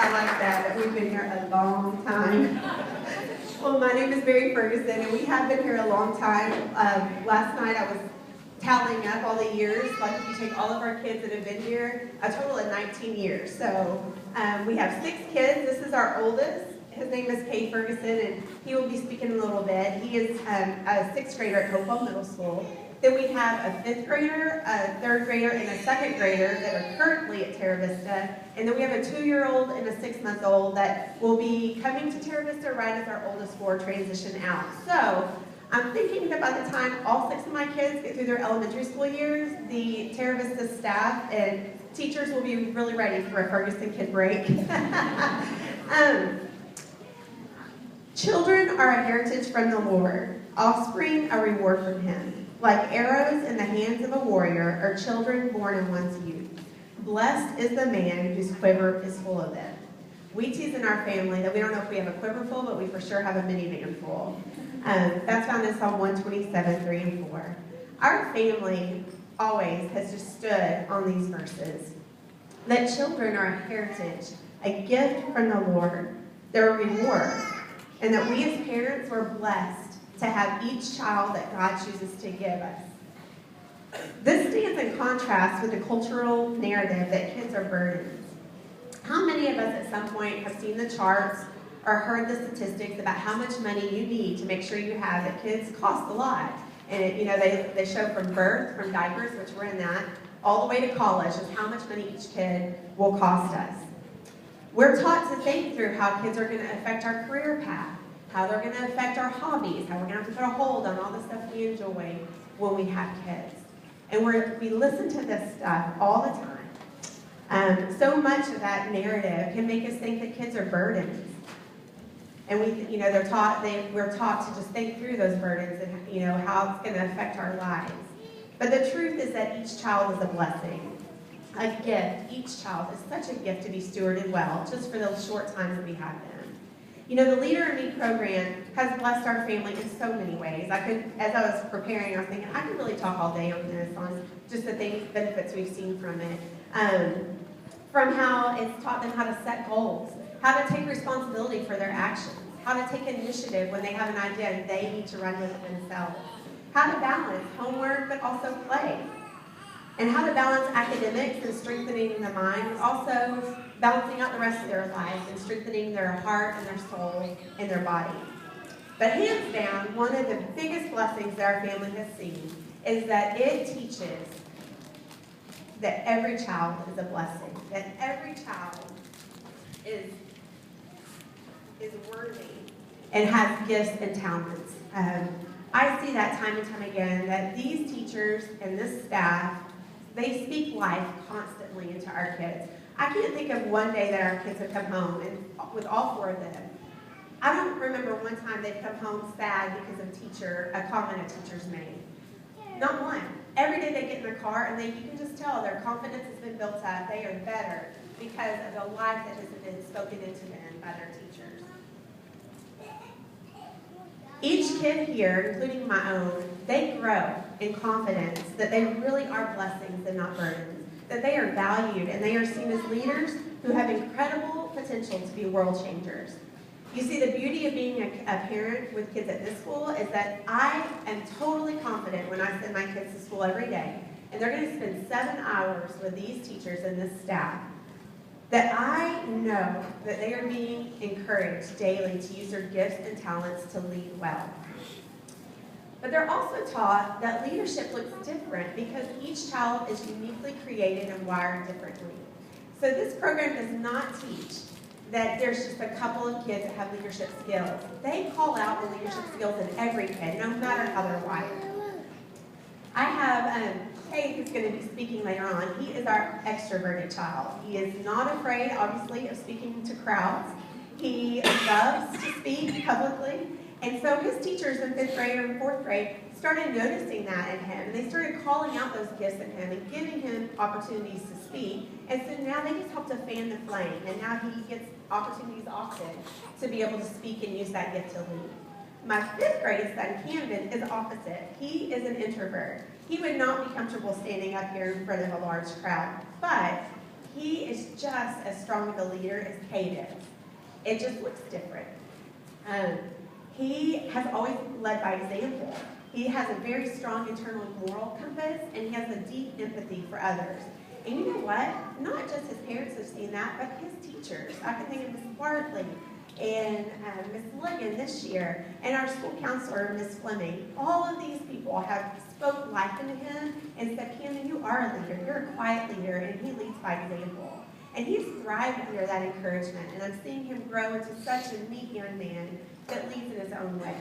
I like that we've been here a long time. Well, my name is Mary Ferguson, and we have been here a long time. Last night I was tallying up all the years. Like if you take all of our kids that have been here, a total of 19 years. So we have 6 kids. This is our oldest. His name is Kay Ferguson, and he will be speaking in a little bit. He is a 6th grader at Hopewell Middle School. Then we have a 5th grader, a 3rd grader, and a 2nd grader that are currently at Teravista. And then we have a 2-year-old and a 6-month-old that will be coming to Teravista right as our oldest 4 transition out. So I'm thinking that by the time all 6 of my kids get through their elementary school years, the Teravista staff and teachers will be really ready for a Ferguson kid break. Children are a heritage from the Lord, offspring a reward from Him. Like arrows in the hands of a warrior are children born in one's youth. Blessed is the man whose quiver is full of them. We tease in our family that we don't know if we have a quiver full, but we for sure have a minivan full. That's found in Psalm 127, 3 and 4. Our family always has just stood on these verses. That children are a heritage, a gift from the Lord. They're a reward. And that we as parents were blessed to have each child that God chooses to give us. This stands in contrast with the cultural narrative that kids are burdens. How many of us at some point have seen the charts or heard the statistics about how much money you need to make sure you have it? Kids cost a lot. And they show from birth, from diapers, which we're in that, all the way to college is how much money each kid will cost us. We're taught to think through how kids are going to affect our career path, how they're going to affect our hobbies, how we're going to have to put a hold on all the stuff we enjoy when we have kids. And we listen to this stuff all the time. So much of that narrative can make us think that kids are burdens. And we're taught to just think through those burdens and how it's going to affect our lives. But the truth is that each child is a blessing, a gift. Each child is such a gift to be stewarded well, just for those short times that we have them. The Leader in Me program has blessed our family in so many ways. As I was preparing, I was thinking, I could really talk all day on this, on just the benefits we've seen from it. From how it's taught them how to set goals, how to take responsibility for their actions, how to take initiative when they have an idea and they need to run with it themselves, how to balance homework but also play, and how to balance academics and strengthening the mind, but also balancing out the rest of their lives and strengthening their heart and their soul and their body. But hands down, one of the biggest blessings that our family has seen is that it teaches that every child is a blessing, that every child is worthy and has gifts and talents. I see that time and time again, that these teachers and this staff, they speak life constantly into our kids. I can't think of one day that our kids have come home, and with all 4 of them, I don't remember one time they've come home sad because of a comment a teacher's made. Not one. Every day they get in their car, and you can just tell their confidence has been built up. They are better because of the life that has been spoken into them by their teachers. Each kid here, including my own, they grow in confidence that they really are blessings and not burdens, that they are valued and they are seen as leaders who have incredible potential to be world changers. You see, the beauty of being a parent with kids at this school is that I am totally confident when I send my kids to school every day, and they're going to spend 7 hours with these teachers and this staff, that I know that they are being encouraged daily to use their gifts and talents to lead well. But they're also taught that leadership looks different because each child is uniquely created and wired differently. So this program does not teach that there's just a couple of kids that have leadership skills. They call out the leadership skills in every kid, no matter how they're wired. I have Kate, who's going to be speaking later on. He is our extroverted child. He is not afraid, obviously, of speaking to crowds. He loves to speak publicly. And so his teachers in 5th grade and 4th grade started noticing that in him. And they started calling out those gifts in him and giving him opportunities to speak. And so now they just help to fan the flame. And now he gets opportunities often to be able to speak and use that gift to lead. My 5th grade son, Camden, is opposite. He is an introvert. He would not be comfortable standing up here in front of a large crowd. But he is just as strong of a leader as Kate is. It just looks different. He has always led by example. He has a very strong internal moral compass, and he has a deep empathy for others. And you know what? Not just his parents have seen that, but his teachers. I can think of Miss Bartley and Miss Ligon this year, and our school counselor, Miss Fleming. All of these people have spoke life into him and said, Camden, you are a leader. You're a quiet leader, and he leads by example. And he's thrived under that encouragement, and I'm seeing him grow into such a neat young man that leads in his own way.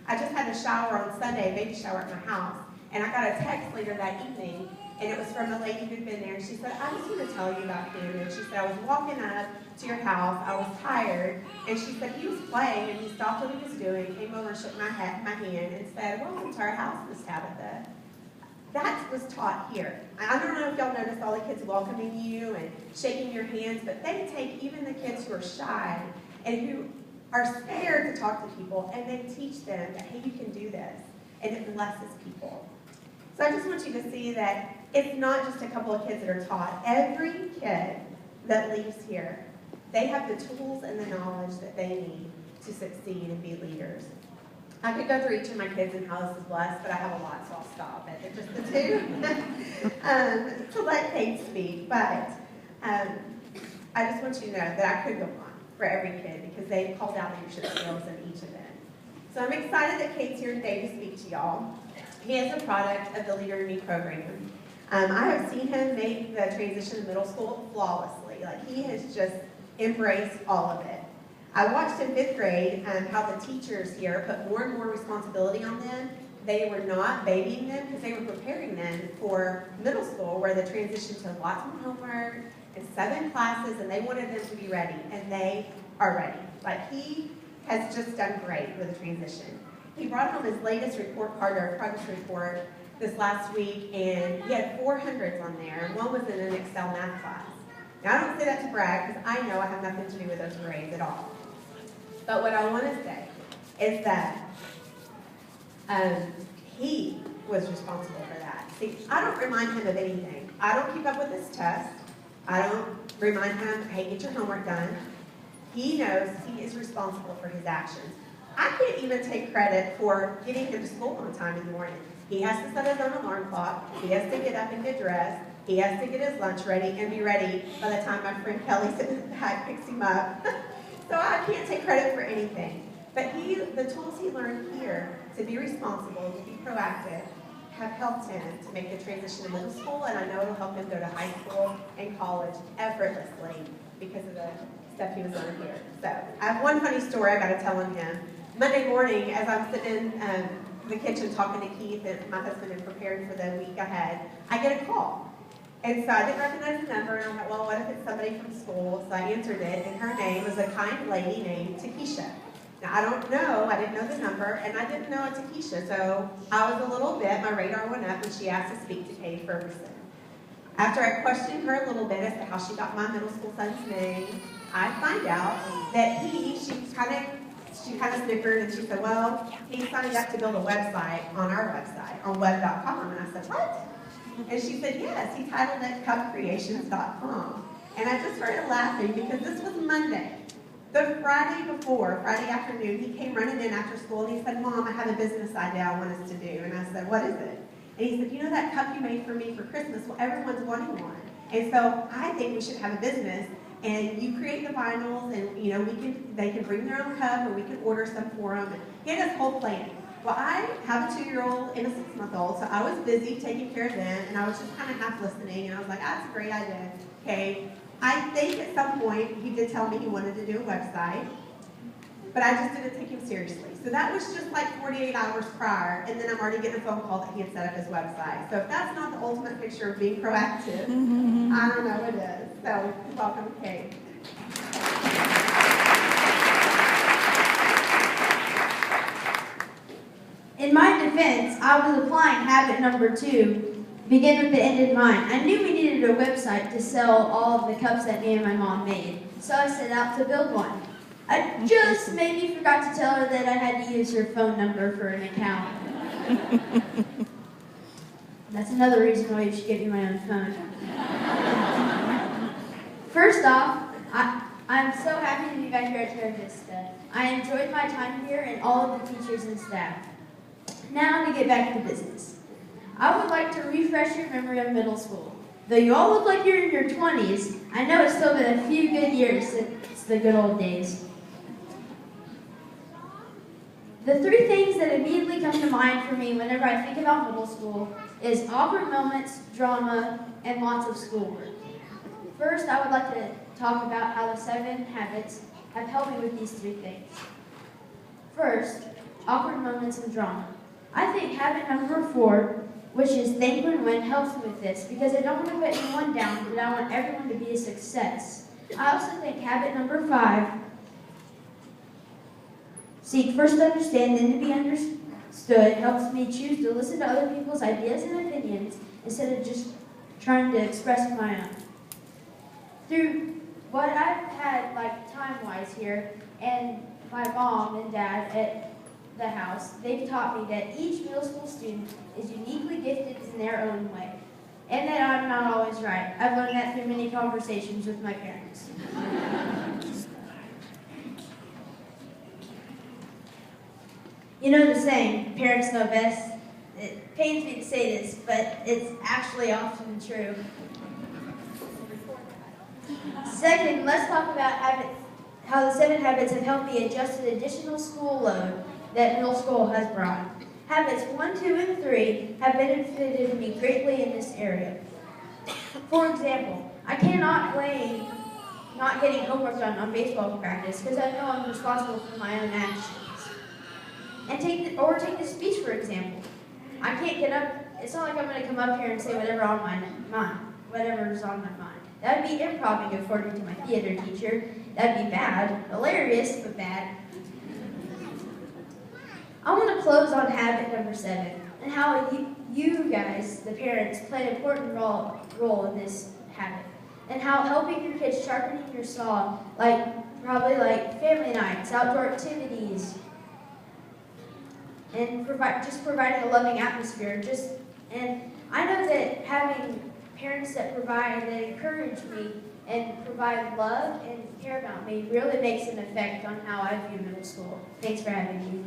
I just had a shower on Sunday, a baby shower at my house, and I got a text later that evening, and it was from a lady who'd been there, and she said, I just want to tell you about Camden. She said, I was walking up to your house, I was tired, and she said, he was playing, and he stopped what he was doing, came over and shook my hand, and said, welcome to our house, Miss Tabitha. That was taught here. I don't know if y'all noticed all the kids welcoming you and shaking your hands, but they take even the kids who are shy and who are scared to talk to people, and they teach them that, hey, you can do this, and it blesses people. So I just want you to see that it's not just a couple of kids that are taught. Every kid that leaves here, they have the tools and the knowledge that they need to succeed and be leaders. I could go through each of my kids and how this is blessed, but I have a lot, so I'll stop at just the two to let Kate speak. But I just want you to know that I could go on for every kid because they called out leadership skills in each of them. So I'm excited that Kate's here today to speak to y'all. He is a product of the Leader in Me program. I have seen him make the transition to middle school flawlessly. Like, he has just embraced all of it. I watched in 5th grade how the teachers here put more and more responsibility on them. They were not babying them because they were preparing them for middle school, where the transition to lots of homework and 7 classes, and they wanted them to be ready, and they are ready. Like, he has just done great with the transition. He brought home his latest report card, or progress report, this last week, and he had 400s on there, and one was in an Excel math class. Now, I don't say that to brag, because I know I have nothing to do with those grades at all. But what I want to say is that he was responsible for that. See, I don't remind him of anything. I don't keep up with his test. I don't remind him, hey, get your homework done. He knows he is responsible for his actions. I can't even take credit for getting him to school on time in the morning. He has to set his own alarm clock. He has to get up and get dressed. He has to get his lunch ready and be ready by the time my friend Kelly sitting in the back picks him up. So I can't take credit for anything. But the tools he learned here to be responsible, to be proactive, have helped him to make the transition to middle school, and I know it'll help him go to high school and college effortlessly because of the stuff he was learning here. So I have one funny story I got to tell him. Monday morning, as I'm sitting in the kitchen talking to Keith and my husband and preparing for the week ahead, I get a call. And so I didn't recognize the number, and I thought, well, what if it's somebody from school? So I answered it, and her name was a kind lady named Takesha. Now, I didn't know the number, and I didn't know a Takesha, so I was a little bit, my radar went up, and she asked to speak to Kate Ferguson. After I questioned her a little bit as to how she got my middle school son's name, I find out that she kind of snickered, and she said, well, he signed up to build a website on our website, on web.com. And I said, what? And she said, yes, he titled it cupcreations.com. And I just started laughing because this was Monday. The Friday before, Friday afternoon, he came running in after school, and he said, Mom, I have a business idea I want us to do. And I said, what is it? And he said, you know that cup you made for me for Christmas? Well, everyone's wanting one. And so I think we should have a business. And you create the vinyls, and they can bring their own cup, or we can order some for them. And he had this whole plan. Well, I have a 2-year-old and a 6-month-old, so I was busy taking care of them, and I was just kind of half listening, and I was like, that's a great idea. Okay, I think at some point he did tell me he wanted to do a website, but I just didn't take him seriously. So that was just like 48 hours prior, and then I'm already getting a phone call that he had set up his website. So if that's not the ultimate picture of being proactive, I don't know what is. So welcome, Kate. In my defense, I was applying habit number 2, begin with the end in mind. I knew we needed a website to sell all of the cups that me and my mom made, so I set out to build one. I just maybe forgot to tell her that I had to use her phone number for an account. That's another reason why you should get me my own phone. First off, I'm so happy to be back here at Teravista. I enjoyed my time here and all of the teachers and staff. Now to get back to business. I would like to refresh your memory of middle school. Though you all look like you're in your 20s, I know it's still been a few good years since the good old days. The three things that immediately come to mind for me whenever I think about middle school is awkward moments, drama, and lots of schoolwork. First, I would like to talk about how the 7 habits have helped me with these three things. First, awkward moments and drama. I think habit number 4, which is think when, helps me with this because I don't want to put anyone down, but I want everyone to be a success. I also think habit number 5, seek first to understand, then to be understood, helps me choose to listen to other people's ideas and opinions instead of just trying to express my own. Through what I've had, like time-wise here, and my mom and dad at the house, they've taught me that each middle school student is uniquely gifted in their own way, and that I'm not always right. I've learned that through many conversations with my parents. You know the saying, parents know best. It pains me to say this, but it's actually often true. Second, let's talk about how the 7 habits have helped me adjust to the additional school load that middle school has brought. Habits 1, 2, and 3 have benefited me greatly in this area. For example, I cannot blame not getting homework done on baseball practice because I know I'm responsible for my own actions. And take the speech, for example. I can't get up, it's not like I'm going to come up here and say whatever's on my mind. That would be improvising according to my theater teacher. That'd be bad, hilarious, but bad. I want to close on habit number 7 and how you guys, the parents, play an important role in this habit. And how helping your kids sharpening your saw, probably like family nights, outdoor activities, and providing a loving atmosphere. And I know that having parents that encourage me and provide love and care about me really makes an effect on how I view middle school. Thanks for having me.